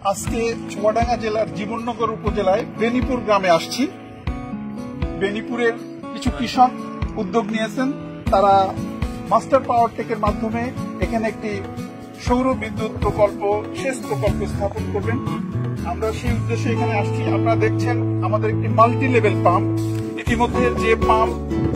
আজকে চুয়াডাঙ্গা জেলার জীবননগর উপজেলায় বেনিপুর গ্রামে আসছি। বেনিপুরের কিছু কৃষক উদ্যোগ নিয়েছেন, তারা মাস্টার পাওয়ার টেকের মাধ্যমে এখানে একটি সৌর বিদ্যুৎ প্রকল্প, সেচ প্রকল্প স্থাপন করবেন। আমরা সেই উদ্দেশ্যে এখানে আসছি। আপনারা দেখছেন আমাদের একটি মাল্টি লেভেল পাম্প। ইতিমধ্যে যে পাম্প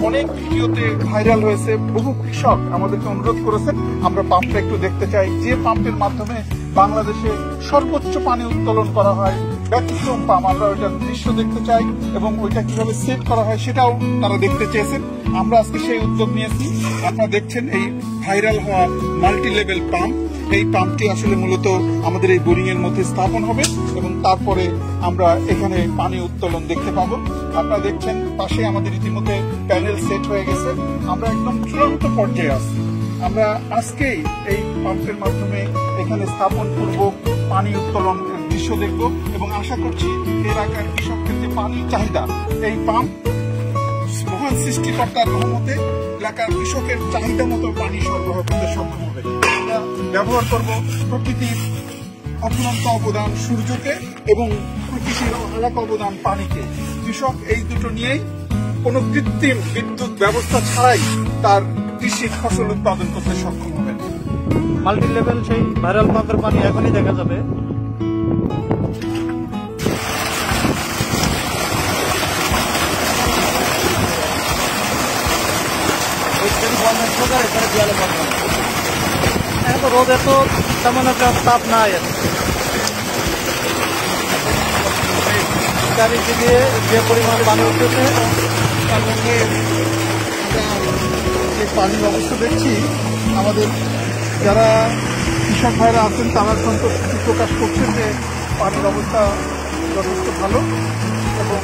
অনেক ভিডিওতে ভাইরাল হয়েছে, বহু কৃষক আমাদেরকে অনুরোধ করেছেন আমরা পাম্পটা একটু দেখতে চাই। যে পাম্পের মাধ্যমে বাংলাদেশে সর্বোচ্চ পানি উত্তোলন করা হয়, ব্যতিক্রম পাম্প, আমরা ওইটার দৃশ্য দেখতে চাই এবং ওইটা কিভাবে সেট করা হয় সেটাও তারা দেখতে চেয়েছেন। আমরা আজকে সেই উদ্যোগ নিয়েছি। আপনারা দেখছেন এই ভাইরাল হওয়া মাল্টি লেভেল পাম্প। এই পাম্পটি আসলে মূলত আমাদের এই বোরিং এর মধ্যে স্থাপন হবে এবং তারপরে আমরা এখানে পানি উত্তোলন দেখতে পাবো। আপনারা দেখছেন পাশে আমাদের ইতিমধ্যে প্যানেল সেট হয়ে গেছে। আমরা একদম চূড়ান্ত পর্যায়ে আছি। আমরা আজকেই এই পাম্পের মাধ্যমে এখানে স্থাপন পূর্বক পানি উত্তোলনের দৃশ্য দেখব এবং আশা করছি এলাকার কৃষকদের যে পানির চাহিদা, এই পাম্প মহান সৃষ্টিকর্তার রহমতে এলাকার কৃষকের চাহিদা মতো পানি সরবরাহ করতে সক্ষম হবে। আমরা ব্যবহার করব প্রকৃতির অফুরন্ত অবদান সূর্যকে এবং প্রকৃতির আলাদা অবদান পানিকে। কৃষক এই দুটো নিয়েই কোনো কৃত্রিম বিদ্যুৎ ব্যবস্থা ছাড়াই তার কৃষি ফসল উৎপাদন করতে সক্ষম হবে। মাল্টি লেভেল সেই ভাইরাল পাম্পের পানি এখনই দেখা যাবে। এখন রোদে তো তেমন একটা তাপ নাই, চারিদিকে যে পরিমাণ পানি উঠতেছে তার মধ্যে যে পানির অবস্থা দেখছি, আমাদের যারা কৃষক ভাইরা আছেন তারা সন্তুষ্টি প্রকাশ করছেন যে পানির অবস্থা যথেষ্ট ভালো এবং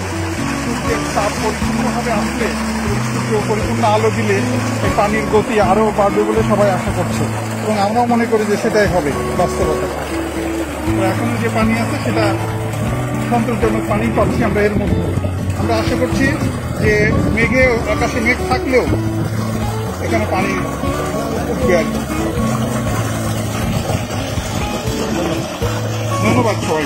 সূর্যের তাপ পরিপূর্ণভাবে আসলে এবং সূর্য পরিপূর্ণ আলো দিলে এই পানির গতি আরও বাড়বে বলে সবাই আশা করছে এবং আমরাও মনে করি যে সেটাই হবে বাস্তবতা। তো এখনো যে পানি আছে সেটা সন্তোষজনক পানি পাচ্ছি আমরা এর মধ্যে। আমরা আশা করছি যে মেঘে আকাশে মেঘ থাকলেও এখানে পানি উঠবে আর কি। ধন্যবাদ সবাই।